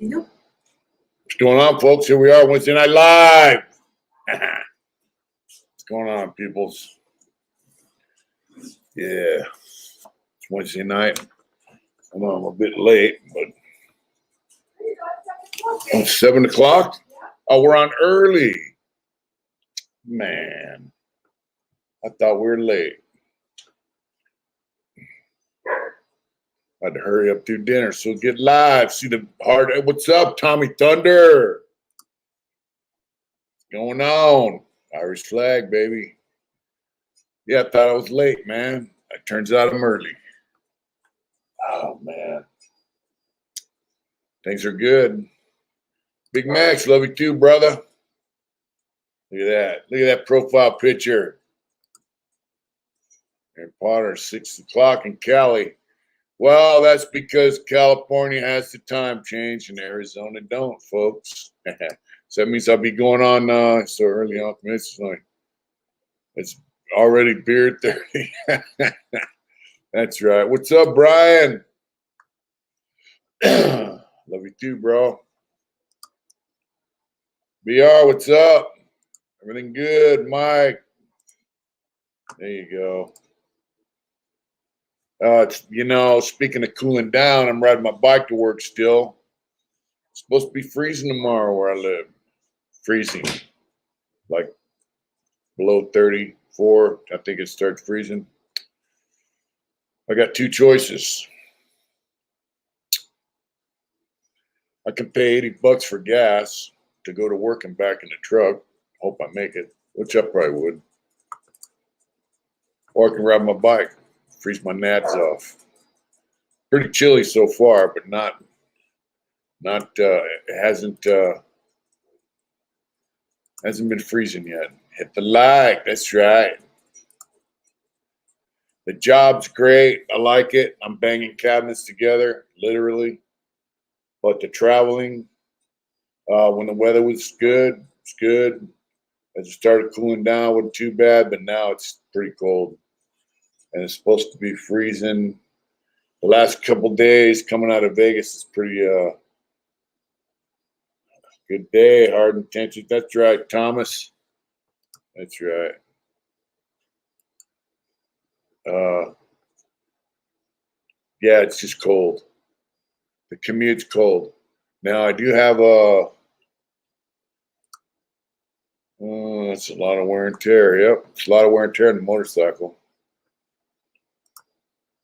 Nope. What's going on, folks? Here we are, Wednesday Night Live. What's going on, peoples? Yeah, it's Wednesday night. I know I'm a bit late, but it's 7 o'clock. Oh, we're on early. Man, I thought we were late. I had to hurry up through dinner, so get live. See the hard. What's up, Tommy Thunder? What's going on? Irish flag, baby. Yeah, I thought I was late, man. It turns out I'm early. Oh, man. Things are good. Big Max, love you too, brother. Look at that. Look at that profile picture. Aaron Potter, 6 o'clock in Cali. Well, that's because California has the time change and Arizona don't, folks. So that means I'll be going on so early on. It's already beer 30. That's right. What's up, Brian? Love you too, bro. BR, what's up? Everything good, Mike? There you go. Speaking of cooling down, I'm riding my bike to work still. It's supposed to be freezing tomorrow where I live. Freezing. Like below 34. I think it starts freezing. I got two choices. I can pay $80 for gas to go to work and back in the truck. Hope I make it, which I probably would. Or I can ride my bike, freeze my nads off. Pretty chilly so far, but it hasn't been freezing yet. Hit the like, that's right. The job's great. I like it. I'm banging cabinets together, literally. But the traveling, when the weather was good, it's good. As it started cooling down, it wasn't too bad, but now it's pretty cold. And it's supposed to be freezing. The last couple days coming out of Vegas is pretty good day, hard intentions. That's right, Thomas. That's right. Yeah, it's just cold. The commute's cold. Now I do have it's a lot of wear and tear. Yep, it's a lot of wear and tear on the motorcycle.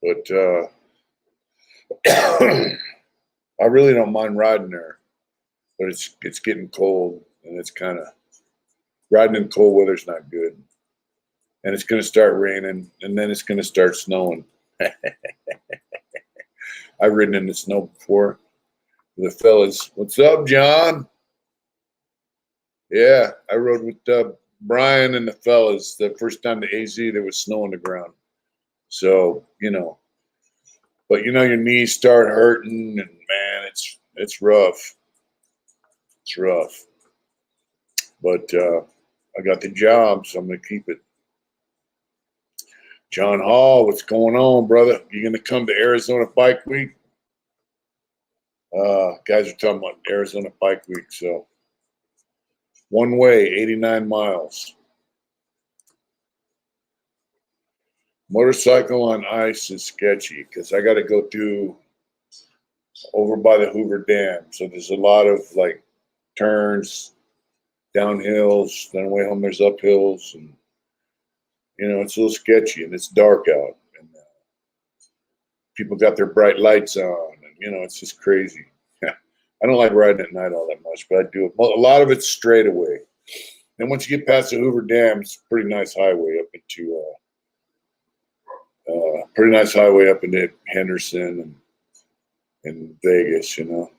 But I really don't mind riding there. But it's getting cold, and it's kind of riding in cold weather's not good. And it's going to start raining, and then it's going to start snowing. I've ridden in the snow before. The fellas, what's up, John? Yeah, I rode with Brian and the fellas the first time to AZ. There was snow on the ground, so but your knees start hurting, and man, it's rough. It's rough, but I got the job, so I'm gonna keep it. John Hall, what's going on, brother? You gonna come to Arizona Bike Week? Guys are talking about Arizona Bike Week, so one way, 89 miles. Motorcycle on ice is sketchy because I got to go through over by the Hoover Dam, so there's a lot of like turns, downhills, then way home there's uphills, and it's a little sketchy, and it's dark out, and people got their bright lights on, and it's just crazy. I don't like riding at night all that much, but I do. A lot of it's straight away, and once you get past the Hoover Dam, it's a pretty nice highway up into Henderson and Vegas. Look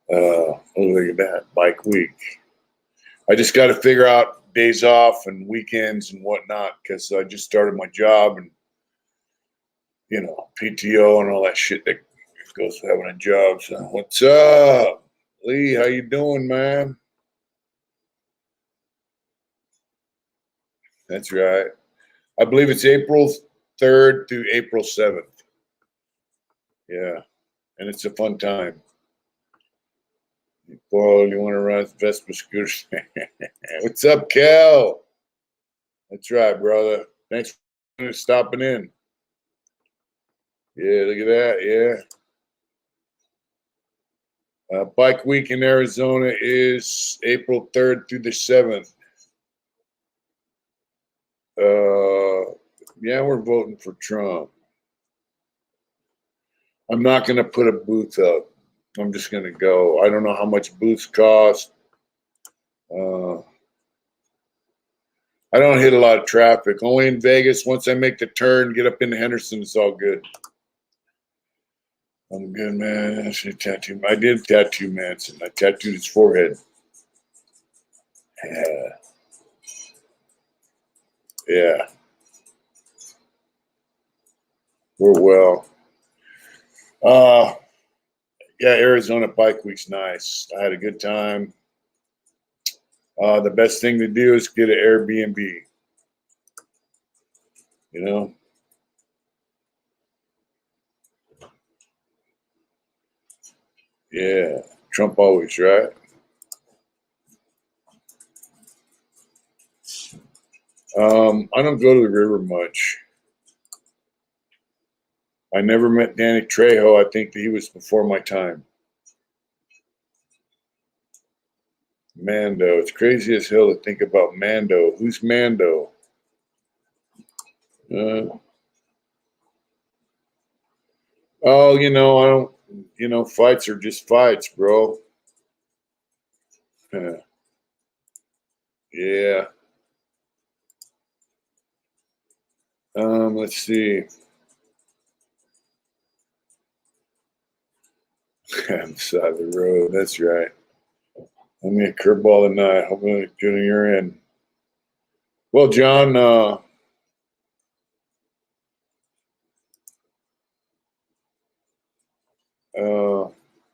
at that bike week. I just got to figure out days off and weekends and whatnot because I just started my job, and PTO and all that shit that goes with having a job. So what's up, Lee? How you doing, man? That's right. I believe it's April 3rd through April 7th. Yeah, and it's a fun time. Well, you want to ride Vespa scooters? What's up, Cal? That's right, brother. Thanks for stopping in. Yeah, look at that. Yeah. Bike Week in Arizona is April 3rd through the 7th. Yeah, we're voting for Trump. I'm not going to put a booth up. I'm just going to go. I don't know how much booths cost. I don't hit a lot of traffic. Only in Vegas. Once I make the turn, get up into Henderson, it's all good. I'm good, man. I should tattoo. I did tattoo Manson. I tattooed his forehead. Yeah. We're well. Yeah, Arizona Bike Week's nice. I had a good time. The best thing to do is get an Airbnb. You know? Yeah. Trump always right. I don't go to the river much. I never met Danny Trejo. I think that he was before my time. Mando. It's crazy as hell to think about Mando. Who's Mando? Oh, I don't, fights are just fights, bro. Yeah. Let's see. On the side of the road. That's right. Let me a curveball tonight. Hoping you're in. Well, John,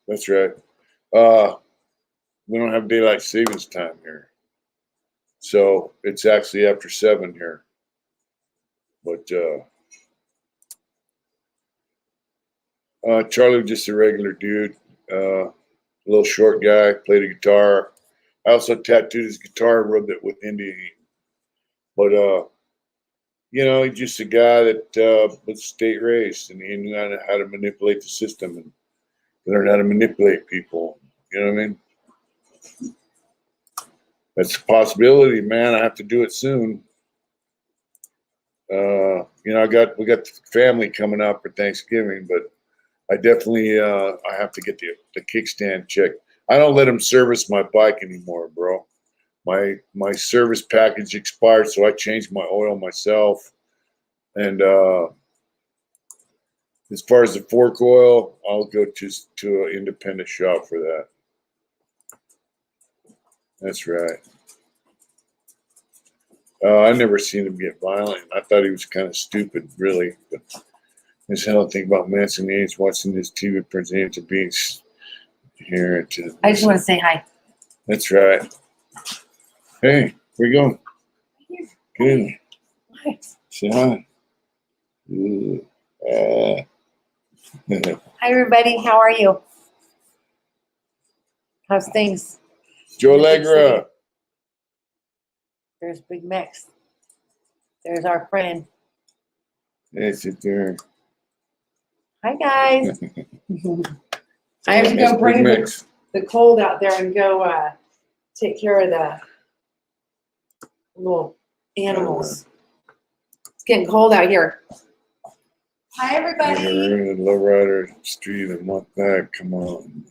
that's right. We don't have daylight savings time here. So it's actually after 7 here. But Charlie was just a regular dude. A little short guy, played a guitar. I also tattooed his guitar and rubbed it with Indian ink. But he's just a guy that was state raised, and he knew how to manipulate the system and learn how to manipulate people. You know what I mean? That's a possibility, man. I have to do it soon. We got the family coming out for Thanksgiving, but I definitely I have to get the kickstand checked. I don't let them service my bike anymore, bro. My service package expired, so I changed my oil myself. And as far as the fork oil, I'll go to an independent shop for that. That's right. I never seen him get violent. I thought he was kind of stupid, really. But this hell think about Manson age watching this TV presenting to beings here. I just want to say hi. That's right. Hey, where you going? Good. Hi. Say hi. Hi, everybody. How are you? How's things? Joe Allegra. There's Big Mex. There's our friend. Hey, sit there. Hi, guys. I have to go bring the cold out there and go take care of the little animals. It's getting cold out here. Hi, everybody. We're in the Lowrider Street a month back. Come on.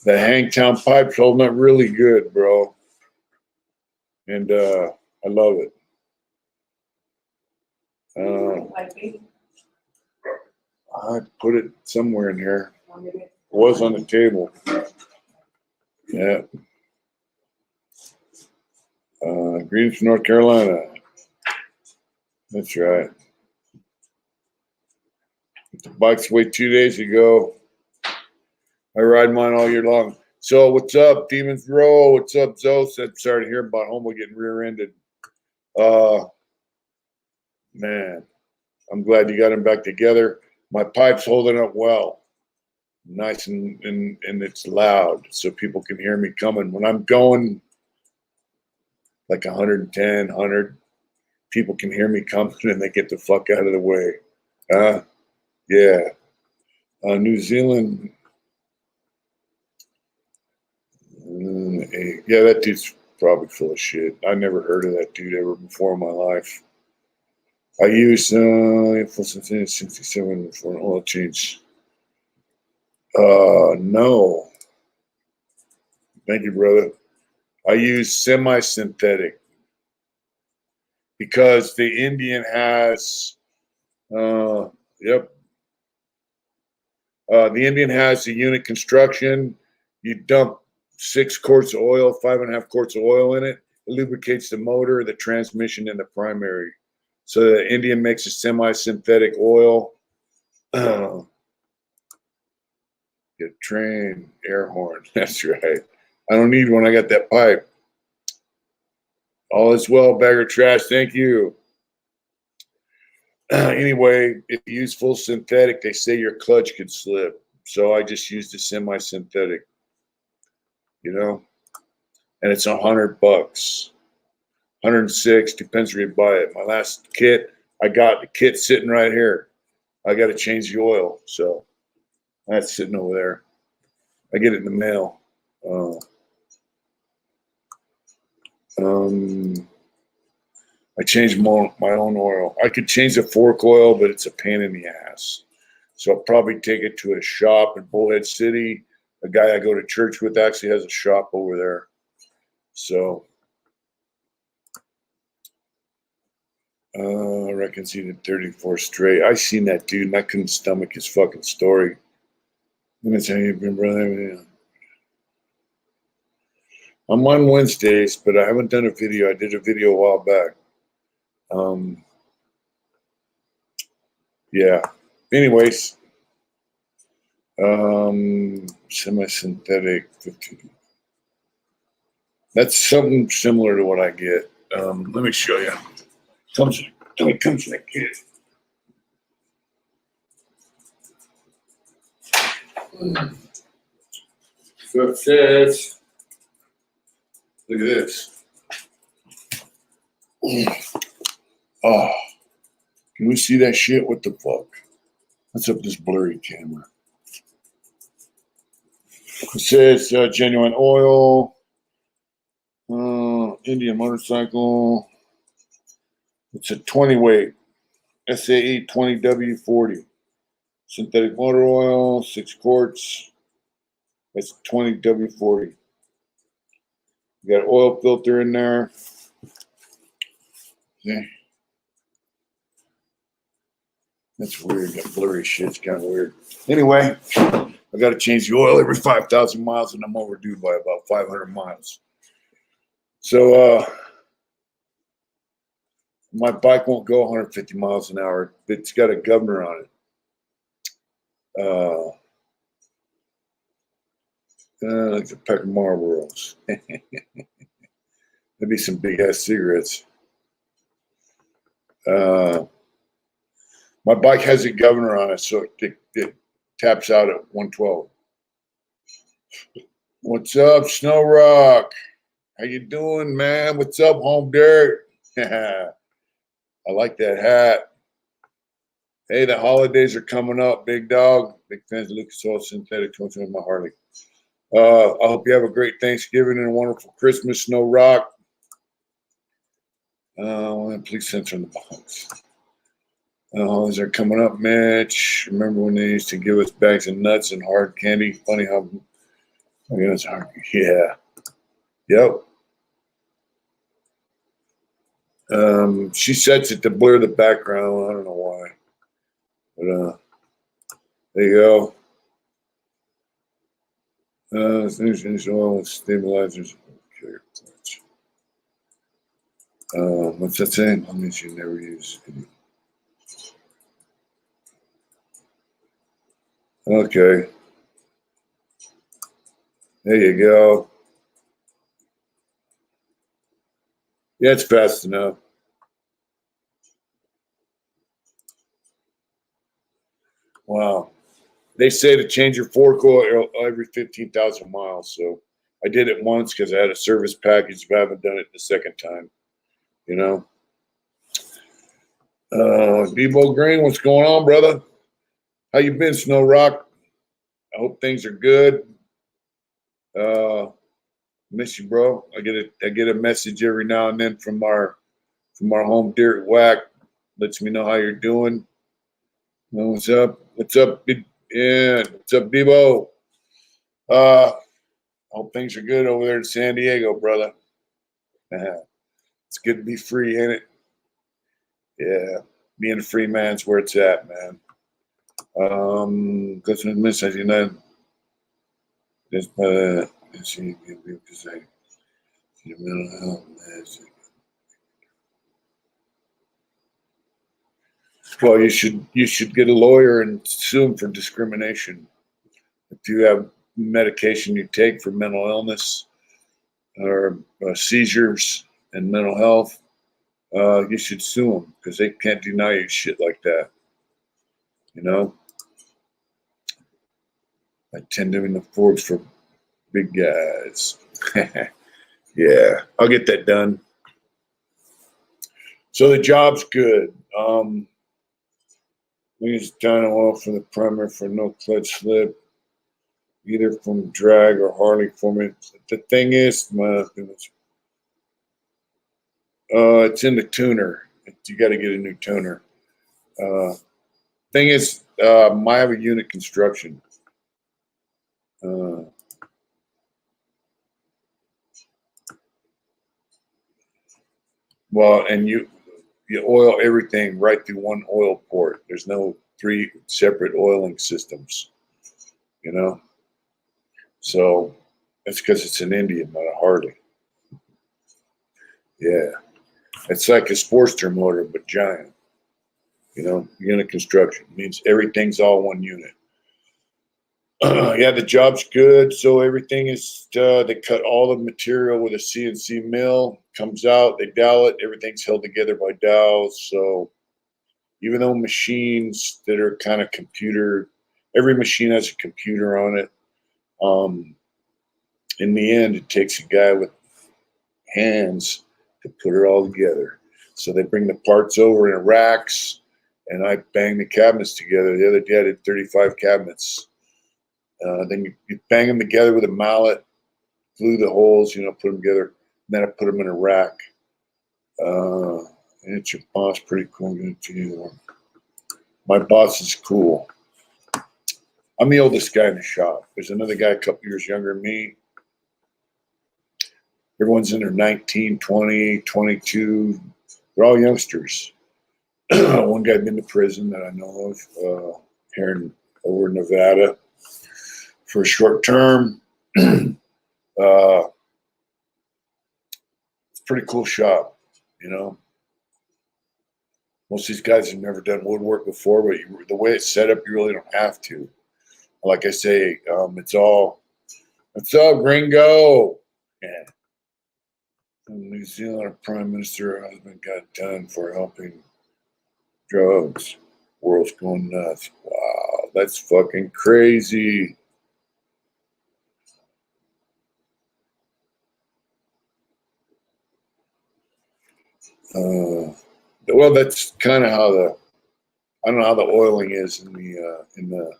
The Hangtown pipe's holding up really good, bro. And I love it. I put it somewhere in here. It was on the table. Yeah. Greetings from North Carolina. That's right. The bikes away 2 days ago. I ride mine all year long. So what's up, Demons Row? What's up, Zoe? I'm sorry to hear about Homo getting rear-ended. Man, I'm glad you got him back together. My pipe's holding up well. Nice and it's loud, so people can hear me coming. When I'm going like 110, 100, people can hear me coming and they get the fuck out of the way. Yeah. New Zealand. Yeah, that dude's probably full of shit. I never heard of that dude ever before in my life. I used 67 for an oil change. No. Thank you, brother. I use semi-synthetic because the Indian has, the Indian has the unit construction. You dump 6 quarts of oil, 5.5 quarts of oil in it. It lubricates the motor, the transmission, and the primary. So the Indian makes a semi-synthetic oil. Get train, air horn. That's right. I don't need one. I got that pipe. All is well, bagger trash. Thank you. Anyway, if you use full synthetic, they say your clutch could slip. So I just used a semi-synthetic, and it's $100, 106, depends where you buy it. My last kit, I got the kit sitting right here. I got to change the oil, so that's sitting over there. I get it in the mail. I changed my own oil. I could change the fork oil, but it's a pain in the ass. So I'll probably take it to a shop in Bullhead City. A guy I go to church with actually has a shop over there. So I reckon he did 34 straight. I seen that dude and I couldn't stomach his fucking story. Let me tell you, brother. I'm on Wednesdays, but I haven't done a video. I did a video a while back. Yeah. Anyways, semi-synthetic. That's something similar to what I get. Let me show you. Comes in that kit. So it says, look at this. Oh, can we see that shit? What the fuck? What's up with this blurry camera? It says genuine oil, Indian motorcycle. It's a 20 weight, SAE 20W40. Synthetic motor oil, 6 quarts. That's 20W40. You got an oil filter in there. Okay. That's weird. That blurry shit's kind of weird. Anyway, I got to change the oil every 5,000 miles, and I'm overdue by about 500 miles. So my bike won't go 150 miles an hour. It's got a governor on it. Like a pack of Marlboros. There'd be some big ass cigarettes. My bike has a governor on it, so it taps out at 112. What's up, Snow Rock? How you doing, man? What's up, Home Dirt? I like that hat. Hey, the holidays are coming up, big dog. Big fans of Lucas Oil Synthetic 20 on my Harley. I hope you have a great Thanksgiving and a wonderful Christmas, Snow Rock. Please censor in the box. Holidays are coming up, Mitch. Remember when they used to give us bags of nuts and hard candy? Funny how it's hard. Yeah. Yep. She sets it to blur the background. I don't know why. But there you go. Finish oil with stabilizers. What's that saying? That means you never use any. Okay. There you go. Yeah, it's fast enough. Wow. They say to change your fork oil every 15,000 miles. So I did it once because I had a service package, but I haven't done it the second time. You know. Debo Green, what's going on, brother? How you been, Snow Rock? I hope things are good. Miss you, bro. I get a message every now and then from our home Dirt Whack. Lets me know how you're doing. What's up? What's up? Yeah, what's up, Debo? I hope things are good over there in San Diego, brother. It's good to be free, ain't it? Yeah, being a free man's where it's at, man. Because as you know, there's mental health. Well, you should get a lawyer and sue him for discrimination. If you have medication you take for mental illness or seizures and mental health, you should sue them because they can't deny you shit like that. You know, I tend to in the Forbes for big guys. Yeah, I'll get that done. So the job's good. We use dyno oil for the primer for no clutch slip, either from drag or Harley for me. The thing is, it's in the tuner. You got to get a new tuner. Thing is, I have a unit construction. Well, and you oil everything right through one oil port. There's no 3 separate oiling systems, you know. So that's because it's an Indian, not a Harley. Yeah, it's like a Sportster motor, but giant. You know, unit construction means everything's all one unit. Yeah, the job's good. So everything is, they cut all the material with a CNC mill, comes out, they dowel it, everything's held together by dowels. So even though machines that are kind of every machine has a computer on it. In the end, it takes a guy with hands to put it all together. So they bring the parts over in racks, and I bang the cabinets together. The other day I did 35 cabinets. Then you bang them together with a mallet, glue the holes, put them together. And then I put them in a rack. And it's your boss, pretty cool. My boss is cool. I'm the oldest guy in the shop. There's another guy a couple years younger than me. Everyone's in their 19, 20, 22. They're all youngsters. One guy been to prison that I know of here over in Nevada for a short term. It's a pretty cool shop, Most of these guys have never done woodwork before, but the way it's set up, you really don't have to. Like I say, it's all, what's up, gringo? Yeah. New Zealand Prime Minister husband got done for helping drugs. World's going nuts. Wow, that's fucking crazy. Well, that's kind of how I don't know how the oiling is in the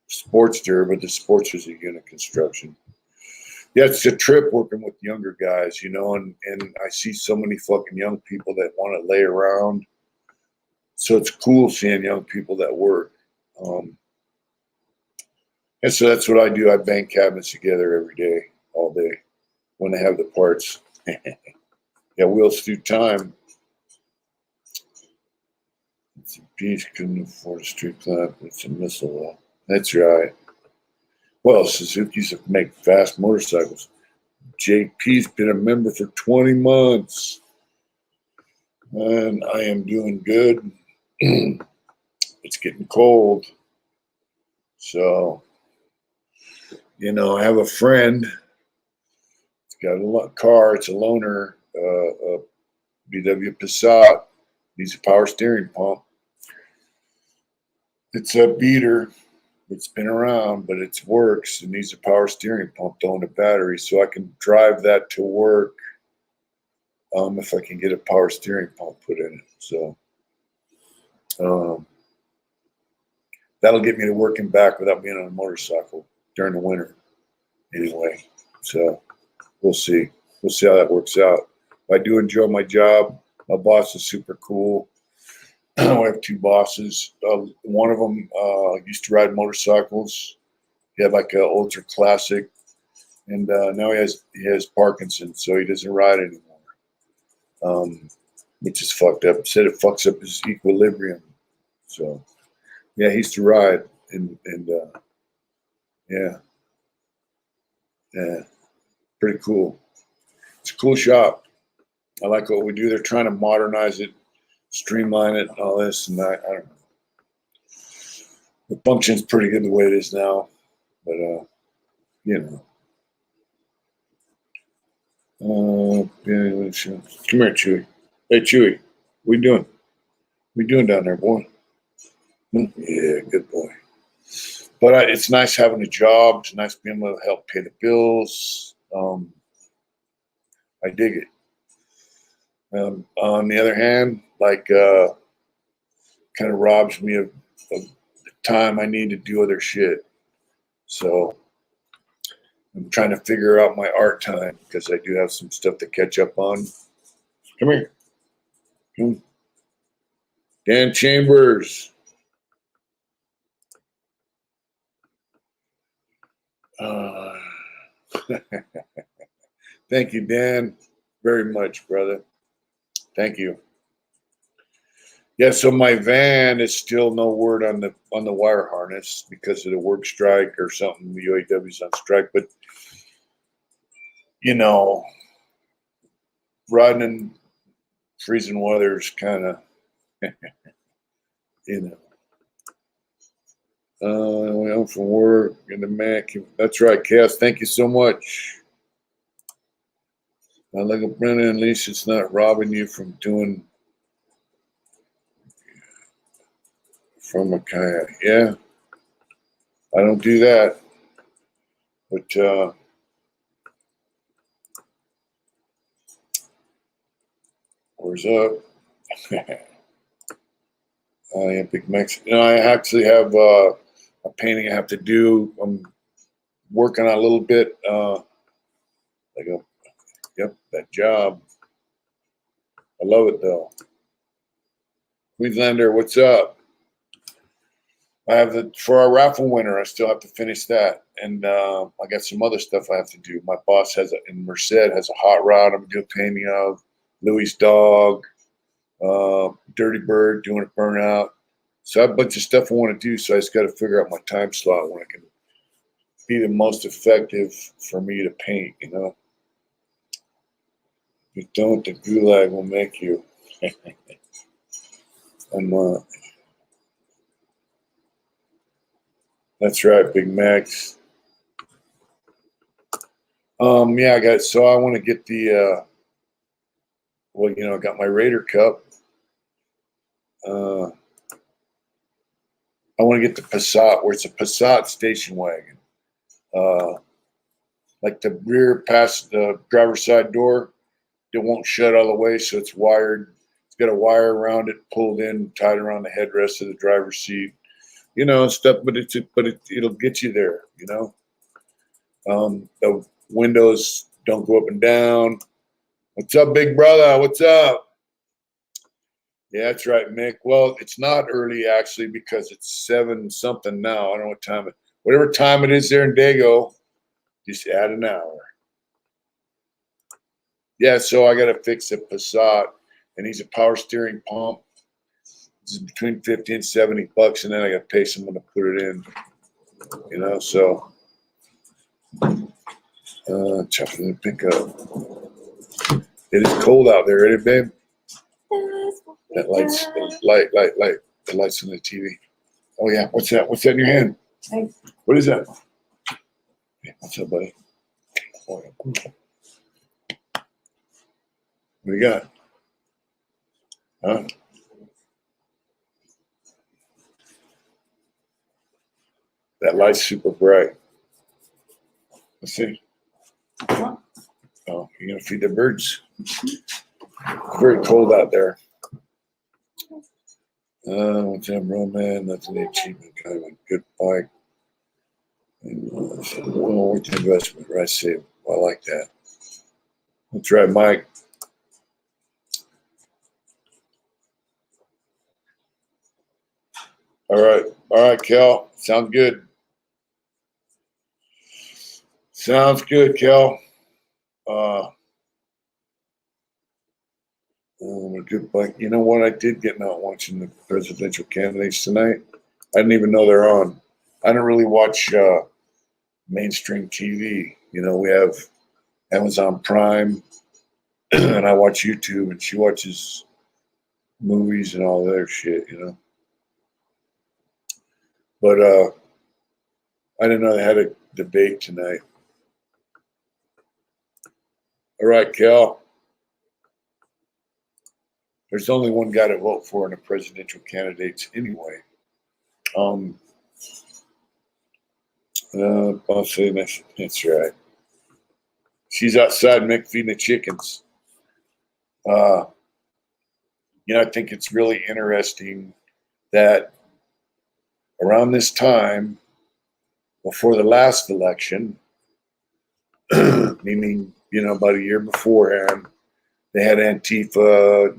Sportster, but the Sportster's a unit construction. Yeah, it's a trip working with younger guys, and I see so many fucking young people that want to lay around. So it's cool seeing young people that work. And so that's what I do. I bang cabinets together every day, all day, when they have the parts. Yeah, wheels through time. It's a beast, couldn't afford a street clamp. It's a missile. That's right. Well, Suzuki's make fast motorcycles. JP's been a member for 20 months. And I am doing good. It's getting cold. So, I have a friend. He's got a car. It's a loaner, a VW Passat. Needs a power steering pump. It's a beater. It's been around, but it works. It needs a power steering pump though and a battery, so I can drive that to work. If I can get a power steering pump put in it, so that'll get me to work and back without being on a motorcycle during the winter. Anyway, so we'll see. We'll see how that works out. I do enjoy my job. My boss is super cool. I have two bosses. One of them used to ride motorcycles. He had like an ultra classic, and now he has Parkinson's, so he doesn't ride anymore. Which is fucked up. Said it fucks up his equilibrium. So yeah, he used to ride, and yeah, pretty cool. It's a cool shop. I like what we do. They're trying to modernize it, streamline it, and all this, and I don't know. The function's pretty good the way it is now, but you know. Yeah, come here, Chewy. Hey, Chewy, what you doing? What you doing down there, boy? Yeah, good boy. But it's nice having a job. It's nice being able to help pay the bills. I dig it. On the other hand, like, kind of robs me of the time I need to do other shit. So I'm trying to figure out my art time because I do have some stuff to catch up on. Come here. Come. Dan Chambers. Thank you, Dan, very much, brother. Thank you. Yeah, so my van is still no word on the wire harness because of the work strike or something. The UAW's on strike, but you know, riding in freezing weather is kind of, you know. I'm from work in the Mac. That's right, Cass. Thank you so much. I look at Brenda, at least it's not robbing you from doing from a kayak. Yeah, I don't do that. But where's up? I am big Mexican. I actually have a painting I have to do. I'm working on a little bit. Yep, that job. I love it though. Queenslander, what's up? I have for our raffle winner. I still have to finish that, and I got some other stuff I have to do. My boss in Merced has a hot rod I'm doing a painting of. Louis' dog, Dirty Bird doing a burnout. So I have a bunch of stuff I want to do. So I just got to figure out my time slot when I can be the most effective for me to paint. You know, if you don't, the gulag will make you. I'm That's right, Big Max. Yeah, I want to get the I got my Raider Cup. I want to get the Passat, where it's a Passat station wagon. Like the rear past the driver's side door, it won't shut all the way, so it's wired. It's got a wire around it, pulled in, tied around the headrest of the driver's seat. You know, stuff, but it'll get you there. You know, the windows don't go up and down. What's up, big brother? What's up? Yeah, that's right, Mick. Well, it's not early actually because it's 7 something now. I don't know what time whatever time it is there in Dago, just add an hour. Yeah, so I got to fix a Passat, and he's a power steering pump. It's between 50 and $70, and then I got to pay someone to put it in. You know, so chopping the pickup. It is cold out there, ain't it, babe? That lights, light. The lights on the TV. Oh yeah, what's that? What's that in your hand? Thanks. What is that? Yeah, what's up, buddy? Oh, yeah. What do you got? Huh? That light's super bright. Let's see. Oh, you're gonna feed the birds? It's very cold out there. What's that, Roman? That's an achievement guy with a good bike. What's investment? Right, save. I like that. That's right, Mike. All right, Kel. Sounds good. Sounds good, Kel. A good bike. You know what? I did get out watching the presidential candidates tonight. I didn't even know they're on. I don't really watch mainstream TV. You know, we have Amazon Prime, and I watch YouTube, and she watches movies and all that shit. You know, but I didn't know they had a debate tonight. All right, Kel. There's only one guy to vote for in the presidential candidates anyway. I'll say that's right. She's outside, Mick, feeding the chickens. I think it's really interesting that around this time, before the last election, meaning, about a year beforehand, they had Antifa,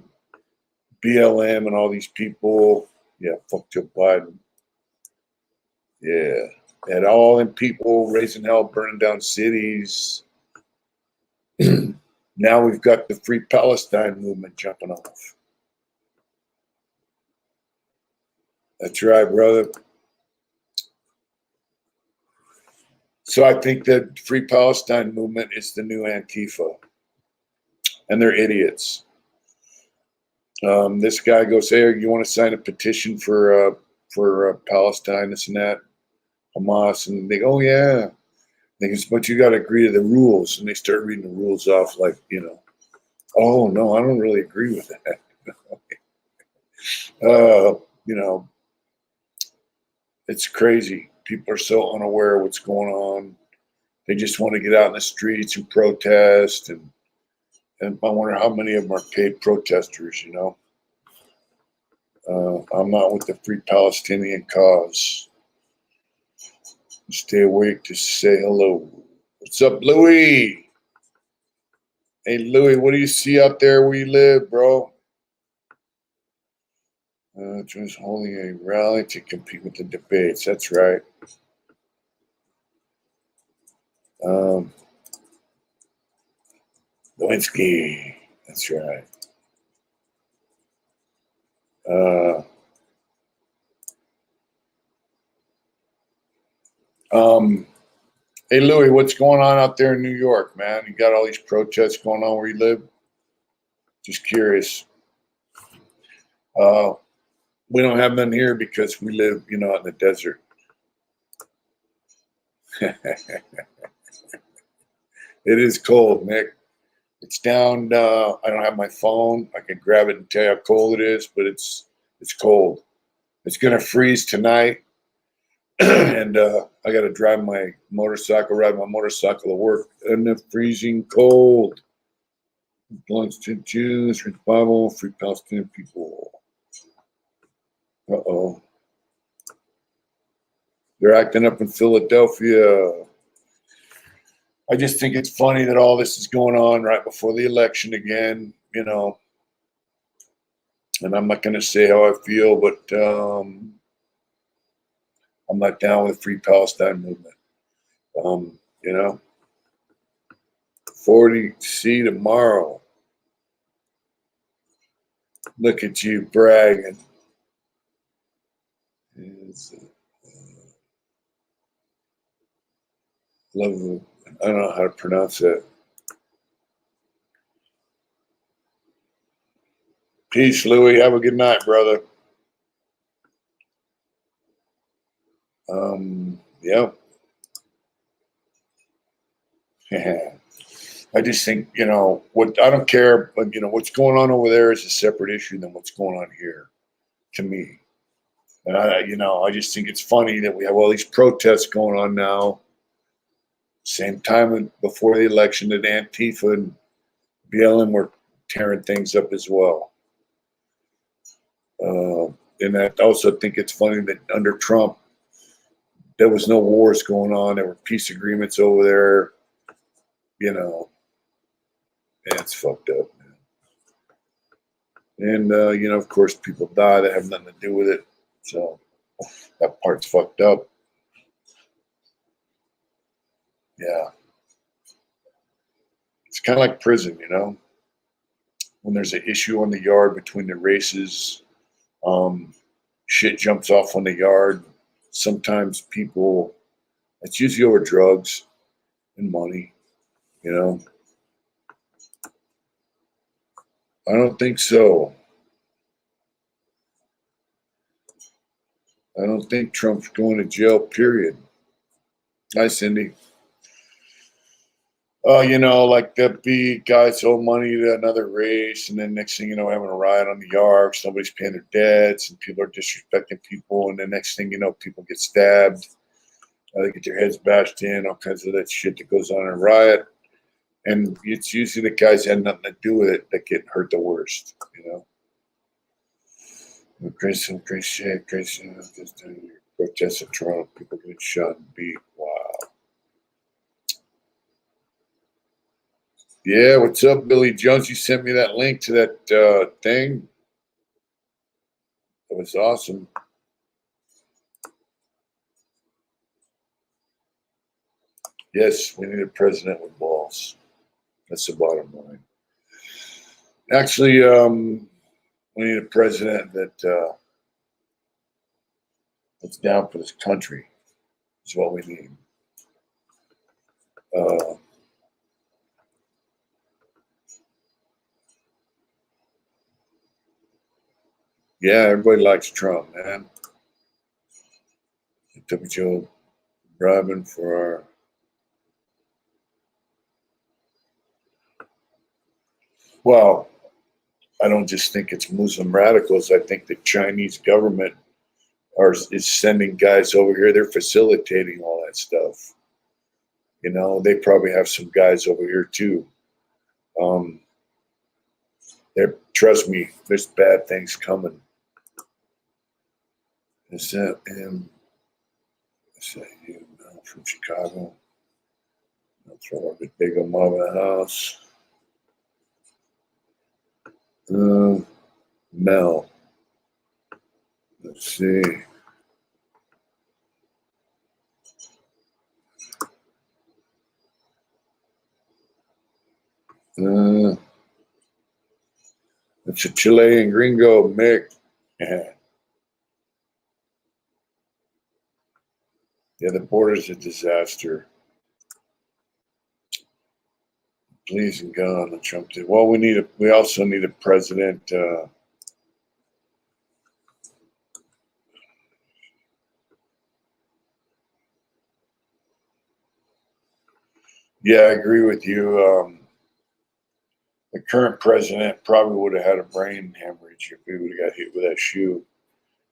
BLM, and all these people. Yeah, fuck Joe Biden. Yeah. They had all them people raising hell, burning down cities. Now we've got the Free Palestine movement jumping off. That's right, brother. So I think that Free Palestine movement is the new Antifa. And they're idiots. This guy goes, hey, you want to sign a petition for Palestine, this and that, Hamas? And they go, oh, yeah. They go, but you got to agree to the rules. And they start reading the rules off like, oh, no, I don't really agree with that. It's crazy. People are so unaware of what's going on. They just want to get out in the streets and protest. And I wonder how many of them are paid protesters, I'm not with the Free Palestinian cause. Stay awake to say hello. What's up, Louie? Hey, Louie, what do you see out there where you live, bro? Just holding a rally to compete with the debates. That's right. Lewinsky. That's right. Hey, Louie, what's going on out there in New York, man? You got all these protests going on where you live? Just curious. We don't have none here because we live, out in the desert. It is cold, Nick. It's down. I don't have my phone. I can grab it and tell you how cold it is, but it's cold. It's gonna freeze tonight, and I got to ride my motorcycle to work in the freezing cold. Belongs to Jews, read the Bible, free Palestinian people. Uh-oh. They're acting up in Philadelphia. I just think it's funny that all this is going on right before the election again, And I'm not going to say how I feel, but I'm not down with the Free Palestine movement. 40C tomorrow. Look at you bragging. Love. I don't know how to pronounce that. Peace, Louie. Have a good night, brother. Yeah. I just think, what I don't care, but what's going on over there is a separate issue than what's going on here, to me. And I just think it's funny that we have all these protests going on now. Same time before the election that Antifa and BLM were tearing things up as well. And I also think it's funny that under Trump, there was no wars going on. There were peace agreements over there. And it's fucked up, man. And, of course, people die that have nothing to do with it. So that part's fucked up. Yeah. It's kind of like prison, when there's an issue on the yard between the races, shit jumps off on the yard. Sometimes people, it's usually over drugs and money, I don't think so. I don't think Trump's going to jail, period. Hi, Cindy. Like that be guys owe money to another race, and then next thing you know, having a riot on the yard, nobody's paying their debts, and people are disrespecting people, and the next thing you know, people get stabbed, they get their heads bashed in, all kinds of that shit that goes on in a riot, and it's usually the guys that had nothing to do with it that get hurt the worst, Crazy, protests of Toronto, people getting shot and beat. Wow. Yeah, what's up, Billy Jones? You sent me that link to that thing. That was awesome. Yes, we need a president with balls. That's the bottom line. Actually, we need a president that's down for this country. Is what we need. Yeah, everybody likes Trump, man. He took Joe bribing for our. Well, I don't just think it's Muslim radicals. I think the Chinese government is sending guys over here. They're facilitating all that stuff. They probably have some guys over here too. Trust me, there's bad things coming. Is that him? Is that you? No, from Chicago. I'll throw a big mob in the house. Mel. Let's see. It's a Chilean gringo, Mick. Yeah, the border's a disaster. Please and God, and Trump did. Well, we also need a president. Yeah, I agree with you. The current president probably would have had a brain hemorrhage if he would have got hit with that shoe.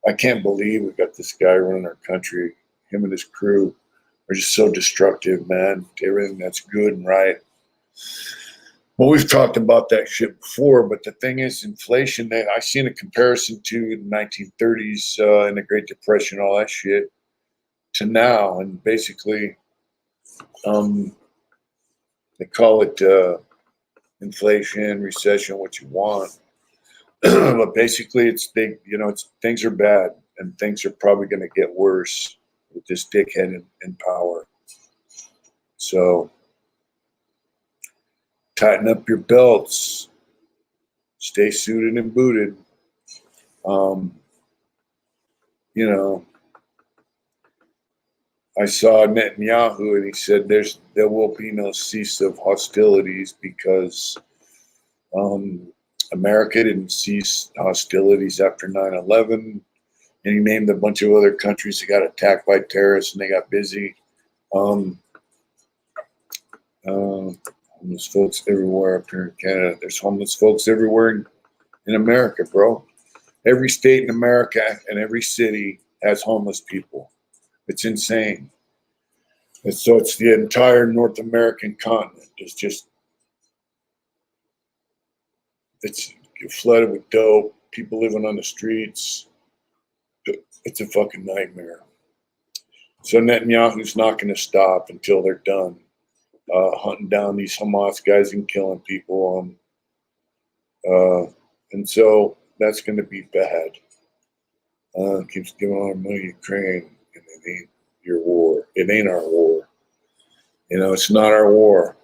I can't believe we got this guy running our country. Him and his crew are just so destructive, man, to everything that's good and right. Well, we've talked about that shit before, but the thing is, inflation, I've seen a comparison to the 1930s and the Great Depression, all that shit, to now. And basically, they call it inflation, recession, what you want. But basically, things are bad, and things are probably going to get worse with this dickhead in power. So tighten up your belts, stay suited and booted. I saw Netanyahu, and he said there will be no cease of hostilities because America didn't cease hostilities after 9/11, and he named a bunch of other countries that got attacked by terrorists and they got busy. Homeless folks everywhere up here in Canada. There's homeless folks everywhere in America, bro. Every state in America and every city has homeless people. It's insane. And so it's the entire North American continent. It's flooded with dope, people living on the streets. It's a fucking nightmare. So Netanyahu's not going to stop until they're done hunting down these Hamas guys and killing people. And so that's going to be bad. Keeps giving all our money to Ukraine, and it ain't your war. It ain't our war. It's not our war.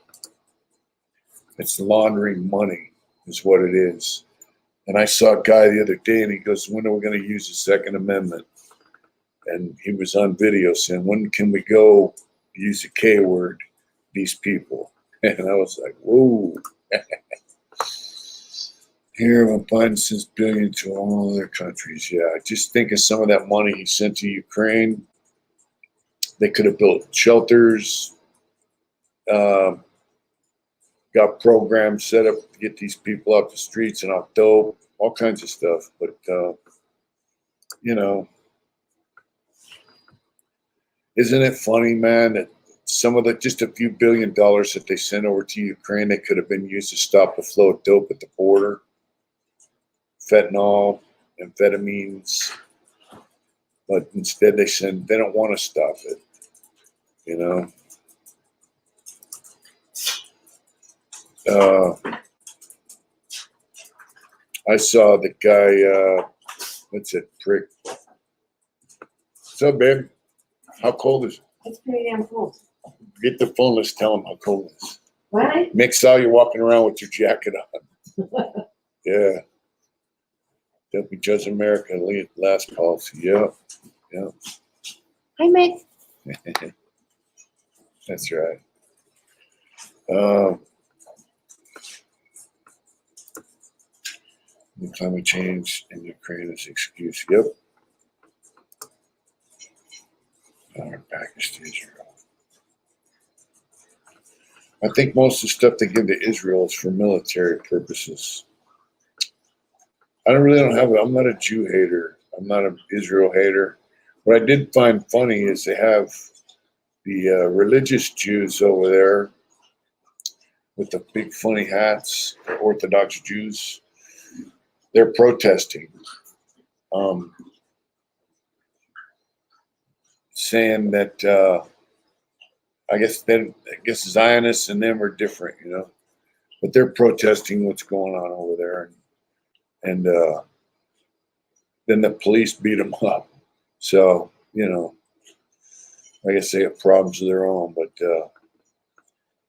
It's laundering money is what it is. And I saw a guy the other day, and he goes, when are we going to use the Second Amendment? And he was on video saying, when can we go use the K word, these people? And I was like, whoa. Here, Biden sends billions to all other countries. Yeah, just think of some of that money he sent to Ukraine. They could have built shelters, got programs set up to get these people off the streets and off dope, all kinds of stuff. But, isn't it funny, man, that some of just a few $1 billion that they sent over to Ukraine, they could have been used to stop the flow of dope at the border, fentanyl, amphetamines, but instead they don't want to stop it, I saw the guy, what's it, prick? What's up, babe? How cold is it? It's pretty damn cold. Get the phone, let's tell them how cold it is. What? Mick saw you walking around with your jacket on. Yeah. W Judge America, last policy. Yeah. Hi, Mick. That's right. Climate change in Ukraine is excuse. Yep. Package to Israel. I think most of the stuff they give to Israel is for military purposes. I'm not a Jew hater. I'm not an Israel hater. What I did find funny is they have the religious Jews over there with the big funny hats, the Orthodox Jews. They're protesting, saying that I guess Zionists and them are different, but they're protesting what's going on over there, and then the police beat them up. So I guess they have problems of their own, but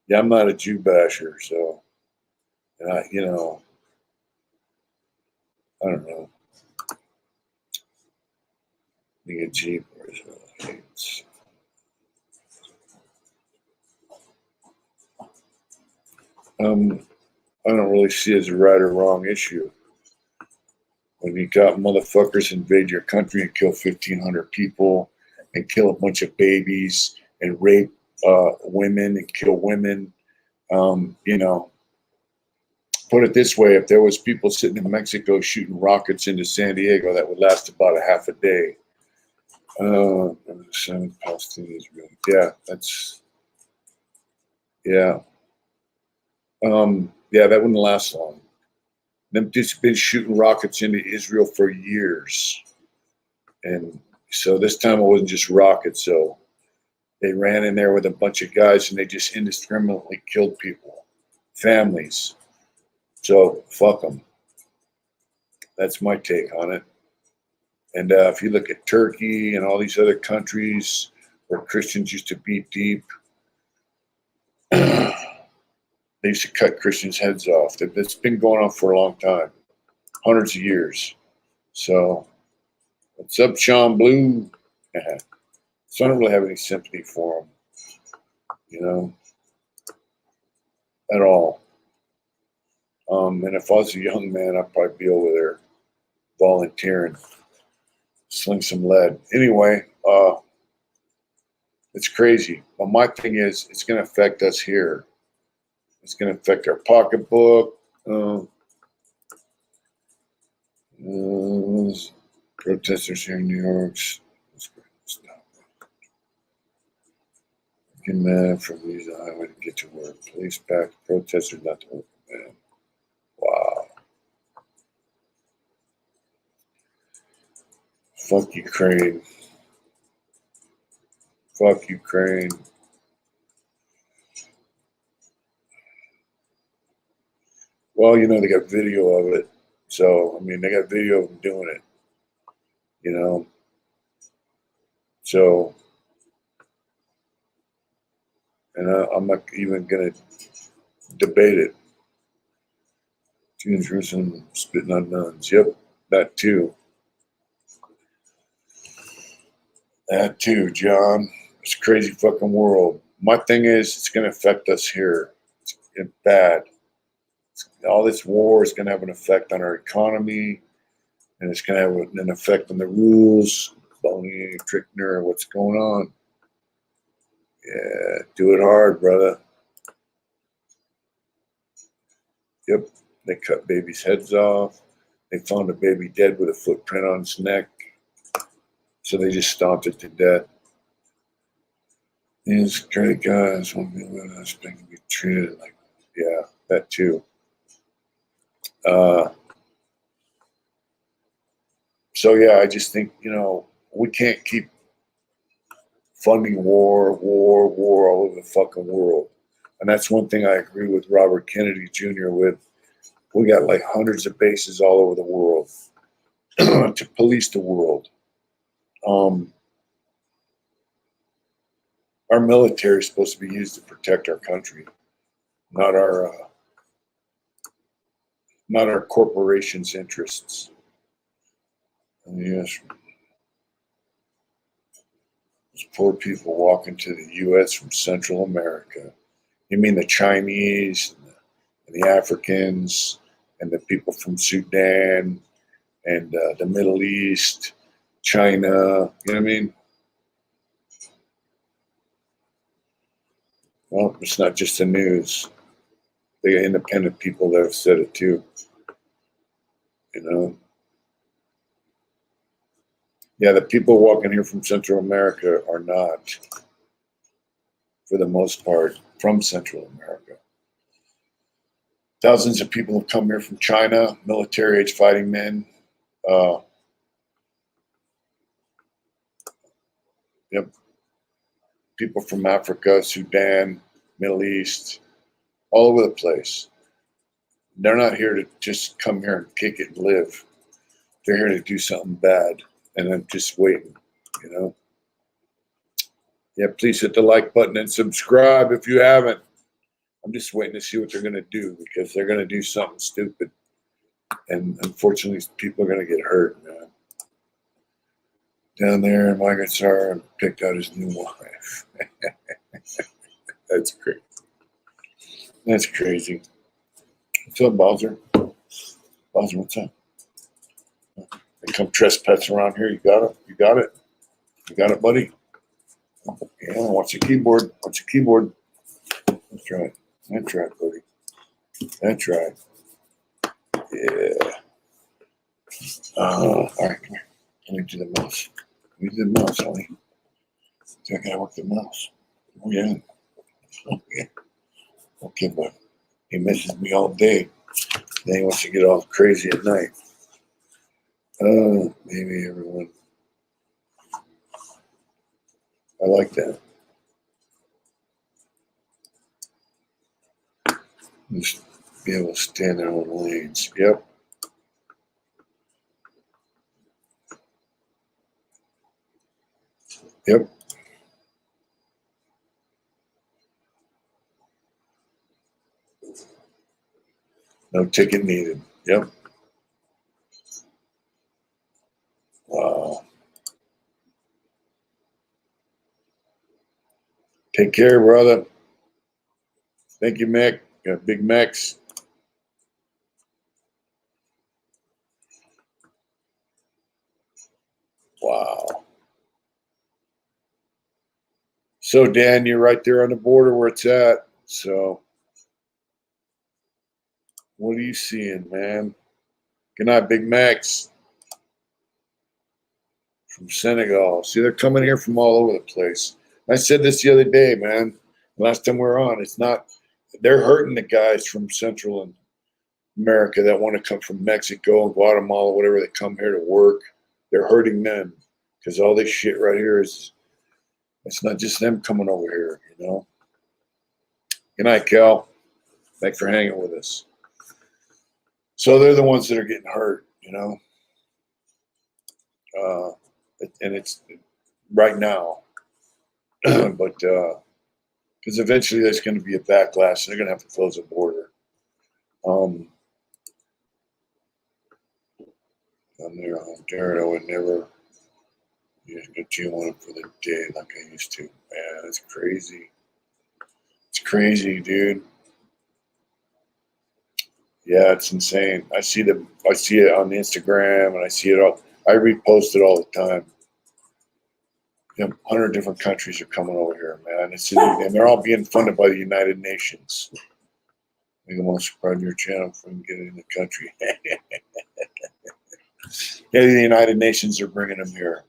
yeah, I'm not a Jew basher, so I don't know. Being a Jew hates. I don't really see it as a right or wrong issue. When you got motherfuckers invade your country and kill 1,500 people and kill a bunch of babies and rape women and kill women, put it this way, if there was people sitting in Mexico shooting rockets into San Diego, that would last about a half a day. Palestinians, really. Yeah, that's, yeah. Yeah, that wouldn't last long. Them just been shooting rockets into Israel for years. And so this time it wasn't just rockets. So they ran in there with a bunch of guys and they just indiscriminately killed people, families. So fuck them. That's my take on it. And if you look at Turkey and all these other countries where Christians used to be deep, they used to cut Christians' heads off. That's been going on for a long time, hundreds of years. So, what's up, Sean Blue? So I don't really have any sympathy for them, at all. And if I was a young man, I'd probably be over there volunteering, sling some lead. Anyway, it's crazy. But my thing is, it's going to affect us here. It's going to affect our pocketbook. Protesters here in New York Get mad from these highway to get to work. Police back protesters not to work. Man. Wow. Fuck Ukraine. Fuck Ukraine. Well, you know, they got video of it. So, I mean, they got video of them doing it. You know? So, and I'm not even going to debate it. Jews, Jerusalem, spitting on nuns. Yep, that too. That too, John. It's a crazy fucking world. My thing is, it's going to affect us here. It's bad. All this war is going to have an effect on our economy, and it's going to have an effect on the rules. Boney, Trickner, what's going on? Yeah, do it hard, brother. Yep, they cut babies' heads off. They found a baby dead with a footprint on its neck, so they just stomped it to death. These great guys want to be with us, they can be treated like, yeah, that too. So yeah, I just think, you know, we can't keep funding war all over the fucking world. And that's one thing I agree with Robert Kennedy Jr. with. We got like hundreds of bases all over the world to police the world. Our military is supposed to be used to protect our country, not our corporations' interests. And yes, those poor people walking to the U.S. from Central America. You mean the Chinese and the Africans and the people from Sudan and the Middle East, China, you know what I mean? Well, it's not just the news. They got independent people that have said it too, you know? Yeah, the people walking here from Central America are not, for the most part, from Central America. Thousands of people have come here from China, military-age fighting men. Yep. People from Africa, Sudan, Middle East, all over the place. They're not here to just come here and kick it and live. They're here to do something bad, and I'm just waiting, you know? Yeah, please hit the like button and subscribe if you haven't. I'm just waiting to see what they're going to do, because they're going to do something stupid. And unfortunately, people are going to get hurt, man. Down there in Microsoft picked out his new wife. That's crazy. That's crazy. What's up, Bowser? Bowser, what's up? They come trespass around here. You got it? You got it? You got it, buddy? Yeah, watch your keyboard. Watch your keyboard. That's right. That's right, buddy. That's right. Yeah. All right, come here. Let me do the mouse. Let me do the mouse, honey. So I gotta work the mouse. Oh, yeah. Oh, yeah. Okay, but he misses me all day. Then he wants to get all crazy at night. Maybe everyone. I like that. Just be able to stay in their own lanes. Yep. Yep. No ticket needed. Yep. Wow. Take care, brother. Thank you, Mick. Got Big Macs. Wow. So, Dan, you're right there on the border where it's at. So, what are you seeing, man? Good night, Big Macs. From Senegal. See, they're coming here from all over the place. I said this the other day, man. Last time we were on, it's not, they're hurting the guys from Central and America that want to come from Mexico and Guatemala, whatever, they come here to work. They're hurting them because all this shit right here is, it's not just them coming over here, you know. Good night, Cal. Thanks for hanging with us. So they're the ones that are getting hurt, you know. And it's right now, but because eventually there's going to be a backlash, and they're going to have to close the border. I'm there on Jared. I would never get you on for the day like I used to. Man, it's crazy. It's crazy, dude. Yeah, it's insane. I see it on Instagram, and I see it all. I repost it all the time. 100 different countries are coming over here, man. And they're all being funded by the United Nations. I think I'm going to subscribe to your channel if we can get it in the country. Yeah, the United Nations are bringing them here.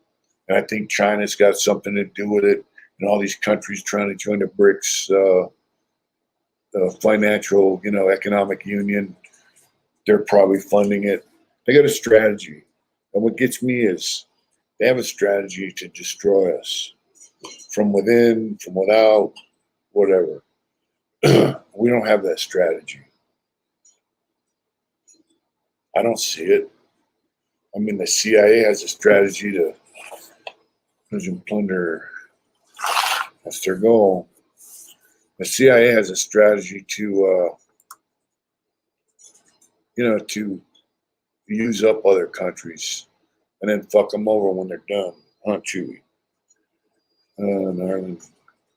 And I think China's got something to do with it. And all these countries trying to join the BRICS financial, economic union, they're probably funding it. They got a strategy. And what gets me is they have a strategy to destroy us from within, from without, whatever. We don't have that strategy. I don't see it. I mean, the CIA has a strategy to plunder. That's their goal. The CIA has a strategy to, to use up other countries and then fuck them over when they're done. Huh, Chewy? Ireland,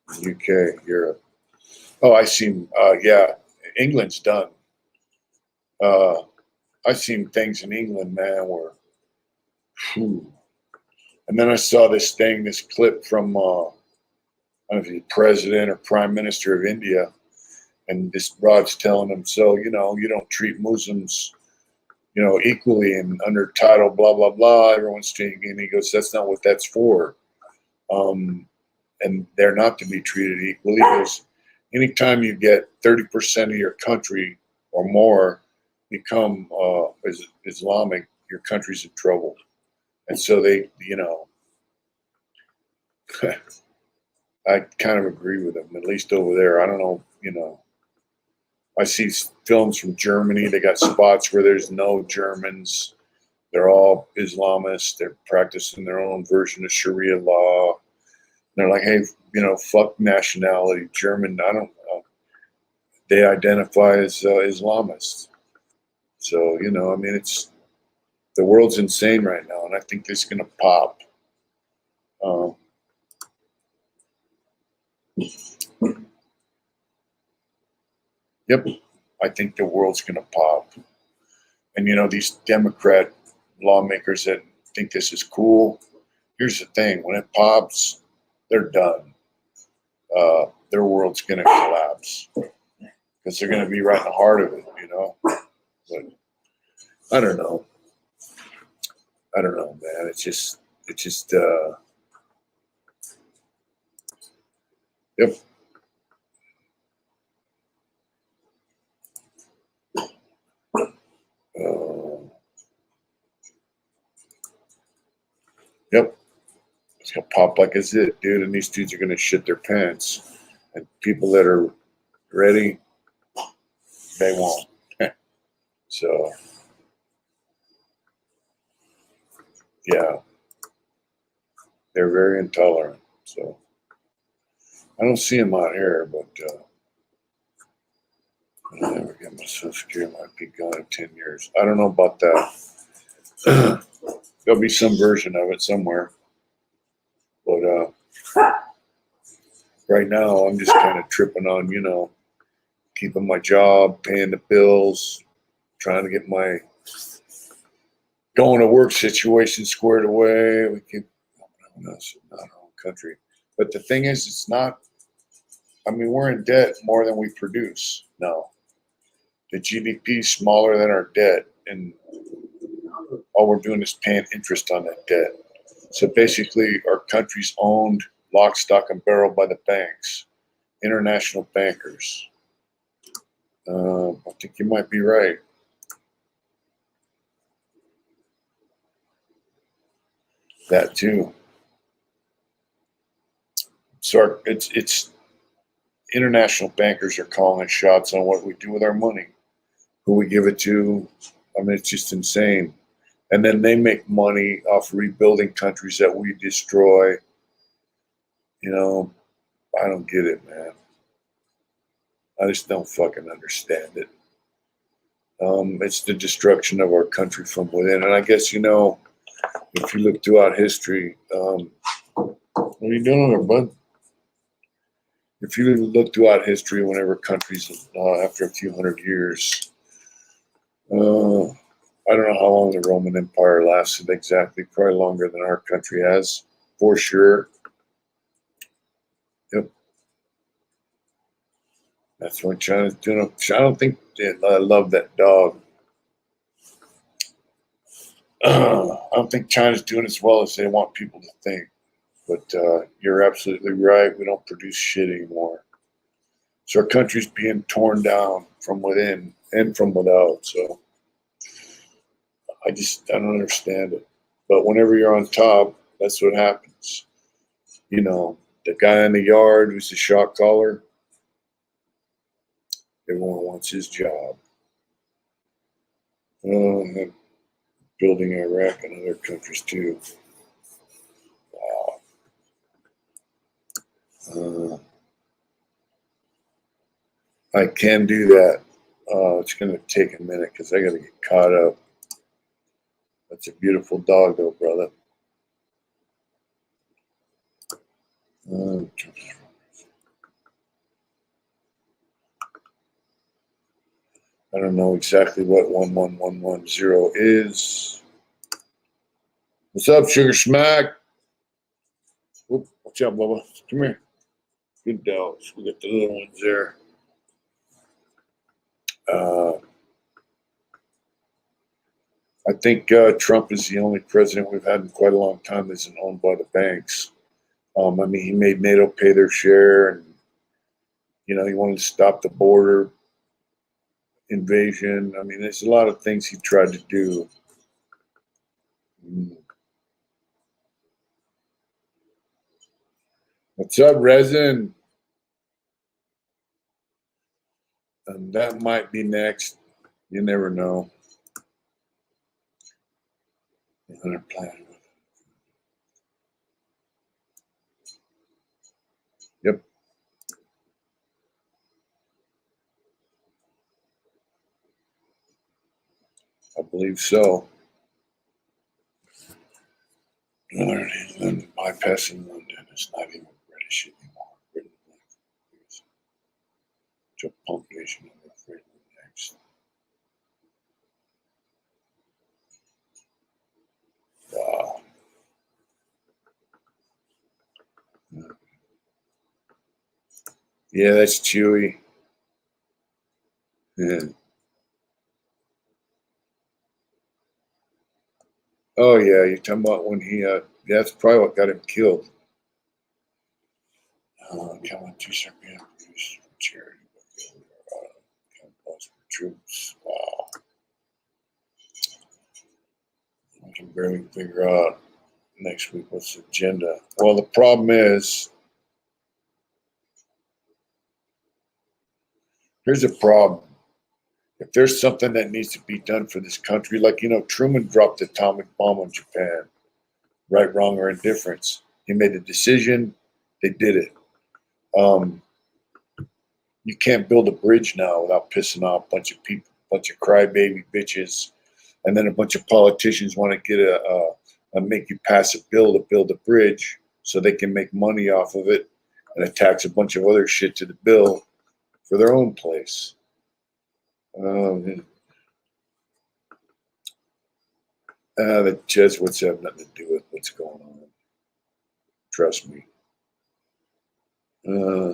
UK, Europe. Oh, I see. Yeah, England's done. I've seen things in England, man, where, whew. And then I saw this clip from, I don't know if he's president or prime minister of India, and this broad's telling him, so, you don't treat Muslims, equally and under title, blah, blah, blah. Everyone's thinking, and he goes, that's not what that's for. And they're not to be treated equally, because anytime you get 30% of your country or more become Islamic, your country's in trouble. And so they, I kind of agree with them, at least over there. I don't know, I see films from Germany. They got spots where there's no Germans. They're all Islamists. They're practicing their own version of Sharia law. They're like, hey, fuck nationality. German, I don't know. They identify as Islamists. So, I mean, the world's insane right now, and I think this is going to pop. Yep, I think the world's going to pop. And, these Democrat lawmakers that think this is cool, here's the thing. When it pops, they're done. Their world's going to collapse because they're going to be right in the heart of it, But I don't know. Man. It's just, yep. Yep. It's going to pop like a zit, dude. And these dudes are going to shit their pants. And people that are ready, they won't. So, yeah. They're very intolerant. So, I don't see them out here, but I'll never get my Social Security. Might be gone in 10 years. I don't know about that. There'll be some version of it somewhere. But right now, I'm just kind of tripping on, keeping my job, paying the bills, trying to get my going to work situation squared away. We keep, not our own country. But the thing is, it's not, I mean, we're in debt more than we produce now. The GDP is smaller than our debt, and all we're doing is paying interest on that debt. So basically, our country's owned lock, stock, and barrel by the banks, international bankers. I think you might be right. That too. So it's international bankers are calling shots on what we do with our money, who we give it to. I mean, it's just insane. And then they make money off rebuilding countries that we destroy. You know, I don't get it, man. I just don't fucking understand it. It's the destruction of our country from within. And I guess, you know, if you look throughout history, what are you doing there, bud? If you look throughout history, whenever countries, after a few hundred years, I don't know how long the Roman Empire lasted exactly, probably longer than our country has, for sure. Yep. That's what China's doing. I don't think I love that dog. I don't think China's doing as well as they want people to think. But you're absolutely right. We don't produce shit anymore. So our country's being torn down from within and from without. So I don't understand it. But whenever you're on top, that's what happens. You know, the guy in the yard who's the shot caller, everyone wants his job. And building Iraq and other countries too. Wow. I can do that. It's going to take a minute because I got to get caught up. That's a beautiful dog, though, brother. I don't know exactly what 11110 is. What's up, Sugar Smack? Whoop, watch out, Bubba. Come here. Good dogs. We got the little ones there. I think Trump is the only president we've had in quite a long time that isn't owned by the banks. I mean, he made NATO pay their share, and you know, he wanted to stop the border invasion. I mean, there's a lot of things he tried to do. What's up, Resin? And that might be next. You never know. Yep. I believe so. Northern England bypassing London is not even British anymore. Britain to pump nation of Britain next. Wow. Yeah, that's Chewy. Yeah. Oh yeah, you're talking about when he that's probably what got him killed. Killing two Serbian for charity. For troops. Wow. I can barely figure out next week what's the agenda. Well, the problem is, here's a problem. If there's something that needs to be done for this country, like, you know, Truman dropped the atomic bomb on Japan, right, wrong, or indifference. He made a decision, they did it. You can't build a bridge now without pissing off a bunch of people, a bunch of crybaby bitches, and then a bunch of politicians want to get make you pass a bill to build a bridge so they can make money off of it and attach a bunch of other shit to the bill for their own place. The Jesuits have nothing to do with what's going on. Trust me.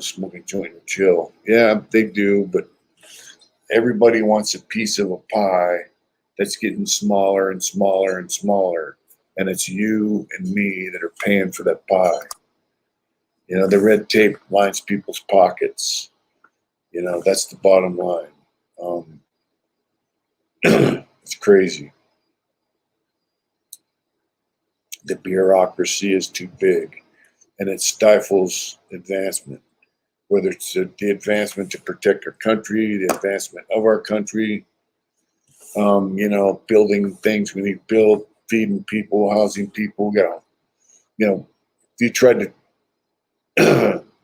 Smoking joint and chill. Yeah, they do, but everybody wants a piece of a pie that's getting smaller and smaller and smaller. And it's you and me that are paying for that pie. You know, the red tape lines people's pockets. You know, that's the bottom line. It's crazy. The bureaucracy is too big, and it stifles advancement. Whether it's the advancement to protect our country, the advancement of our country, you know, building things we need to build, feeding people, housing people. You know, if you tried to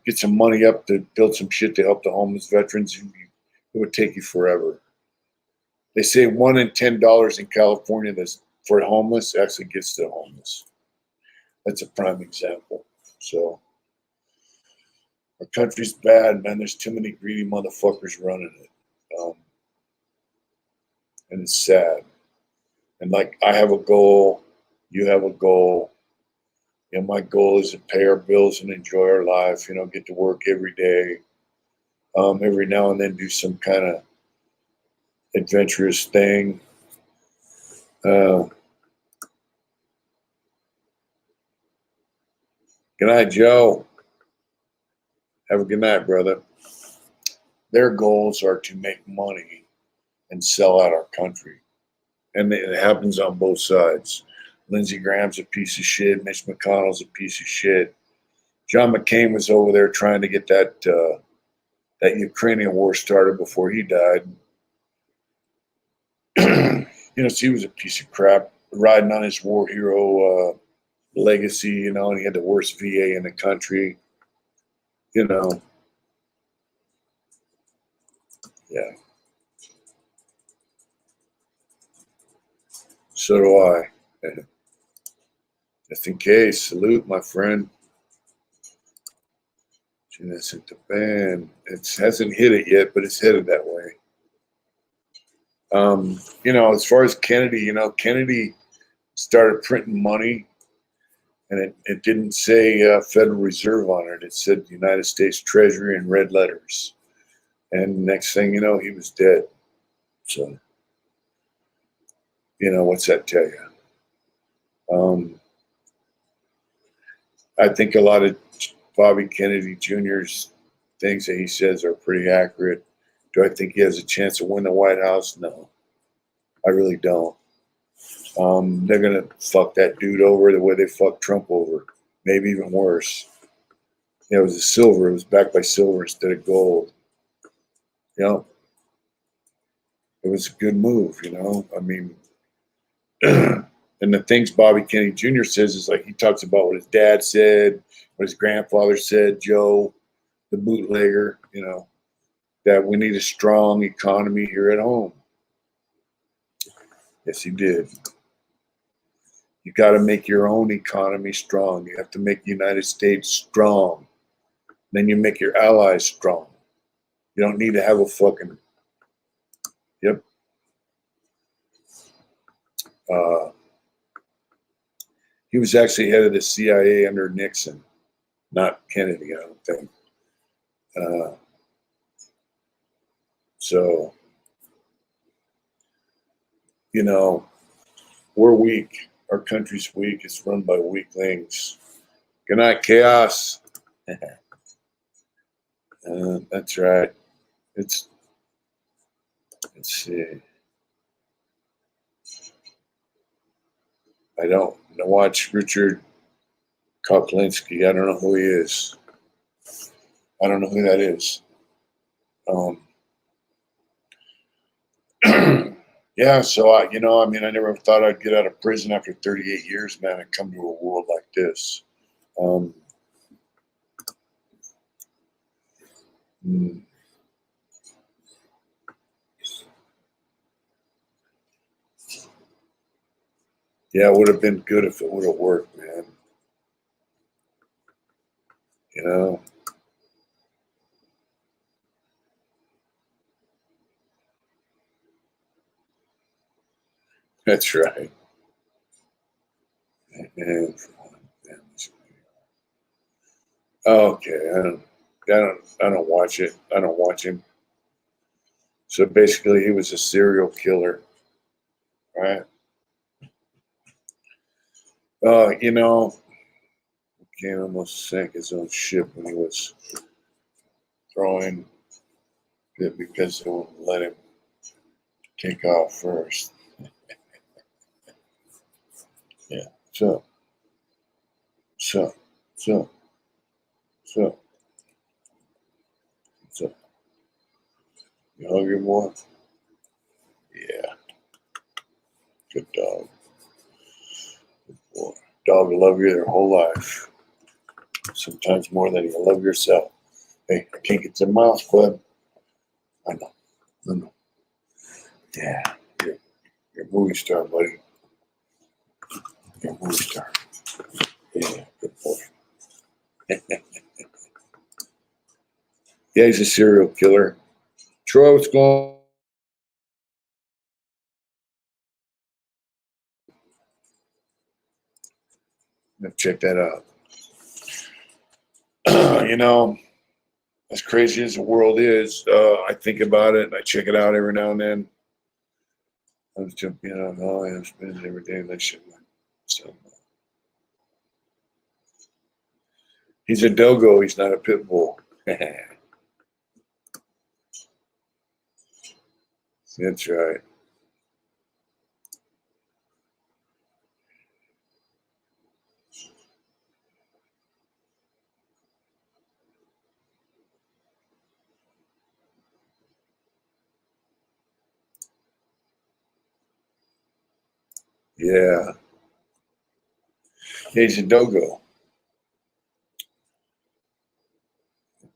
get some money up to build some shit to help the homeless veterans, it would take you forever. They say $1 in $10 in California that's for homeless actually gets to the homeless. That's a prime example. So our country's bad, man. There's too many greedy motherfuckers running it. And it's sad. And like, I have a goal, you have a goal. You know, my goal is to pay our bills and enjoy our life, you know, get to work every day. Every now and then do some kind of adventurous thing. Good night, Joe. Have a good night, brother. Their goals are to make money and sell out our country. And it happens on both sides. Lindsey Graham's a piece of shit. Mitch McConnell's a piece of shit. John McCain was over there trying to get that Ukrainian war started before he died. You know, so he was a piece of crap, riding on his war hero legacy, you know, and he had the worst VA in the country. You know, yeah. So do I. Just in case, salute, my friend. Innocent the band. It hasn't hit it yet, but it's headed that way. You know, as far as Kennedy, you know, Kennedy started printing money, and it didn't say Federal Reserve on it. It said United States Treasury in red letters. And next thing you know, he was dead. So, you know, what's that tell you? I think a lot of Bobby Kennedy Jr.'s things that he says are pretty accurate. Do I think he has a chance to win the White House? No, I really don't. They're going to fuck that dude over the way they fucked Trump over. Maybe even worse. Yeah, it was a silver. It was backed by silver instead of gold. You know, it was a good move, you know. I mean, and the things Bobby Kennedy Jr. says is like he talks about what his dad said, what his grandfather said, Joe, the bootlegger, you know, that we need a strong economy here at home. Yes, he did. You got to make your own economy strong. You have to make the United States strong. Then you make your allies strong. You don't need to have a fucking, yep. He was actually head of the CIA under Nixon, not Kennedy, I don't think. So, you know, we're weak. Our country's weak. It's run by weaklings. Good night, chaos. That's right. Let's see. I don't watch Richard Koplinski. I don't know who he is. I don't know who that is. Yeah, so I never thought I'd get out of prison after 38 years, man, and come to a world like this. Yeah, it would have been good if it would have worked, man. You know? That's right. And okay, I don't watch it. I don't watch him. So basically, he was a serial killer, right? You know, Kane almost sank his own ship when he was throwing it because they wouldn't let him take off first. Yeah. So. You hungry, boy? Yeah. Good dog. Good boy. Dog will love you their whole life. Sometimes more than you love yourself. Hey, I can't get to the mouse, bud. I know. Yeah. You're a movie star, buddy. You're a movie star. Yeah, good boy. Yeah, he's a serial killer. Troy, what's going on? Check that out. As crazy as the world is, I think about it and I check it out every now and then. I was jumping on, I'm spending every day and that shit. So, he's a dogo, he's not a pit bull. That's right. Yeah. He's a dogo.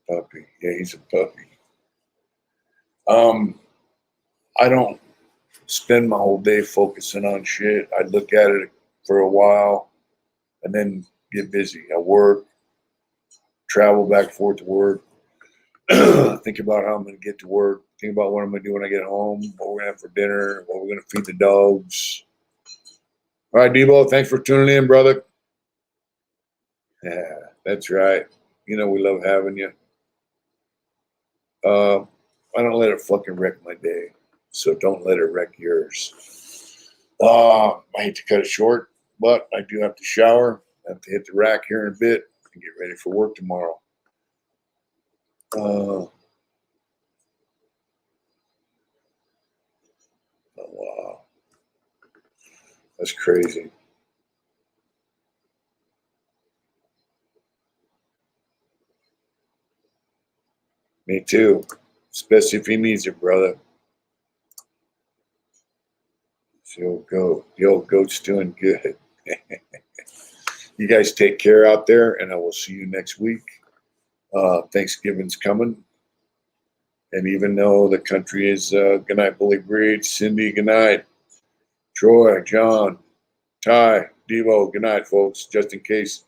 Puppy. Yeah, he's a puppy. I don't spend my whole day focusing on shit. I look at it for a while and then get busy. I work, travel back and forth to work, think about how I'm going to get to work, think about what I'm going to do when I get home, what we're going to have for dinner, what we're going to feed the dogs. All right, Debo, thanks for tuning in, brother. Yeah, that's right. You know we love having you. I don't let it fucking wreck my day, so don't let it wreck yours. I hate to cut it short, but I do have to shower. I have to hit the rack here in a bit and get ready for work tomorrow. Oh, wow. That's crazy. Me too. Especially if he needs it, brother. The old goat. The old goat's doing good. You guys take care out there, and I will see you next week. Thanksgiving's coming. And even though the country is good night, Bully Breed, Cindy, good night. Troy, John, Ty, Devo, good night, folks. Just in case,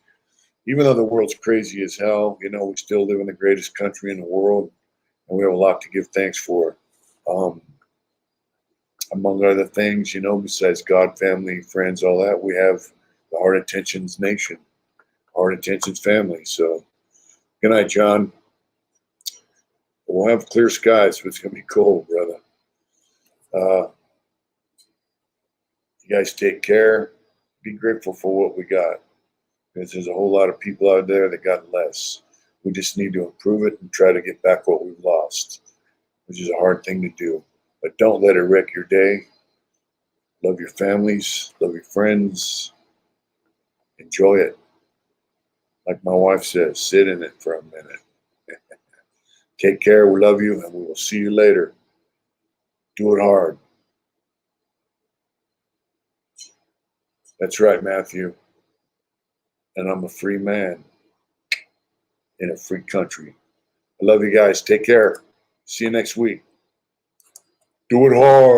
even though the world's crazy as hell, we still live in the greatest country in the world, and we have a lot to give thanks for. Among other things, besides God, family, friends, all that, we have the Heart Intentions Nation, Heart Intentions family. So, good night, John. We'll have clear skies, but it's going to be cold, brother. You guys take care. Be grateful for what we got, because there's a whole lot of people out there that got less. We just need to improve it and try to get back what we've lost, which is a hard thing to do. But don't let it wreck your day. Love your families. Love your friends. Enjoy it. Like my wife says, sit in it for a minute. Take care. We love you, and we will see you later. Do it hard. That's right, Matthew. And I'm a free man in a free country. I love you guys. Take care. See you next week. Do it hard.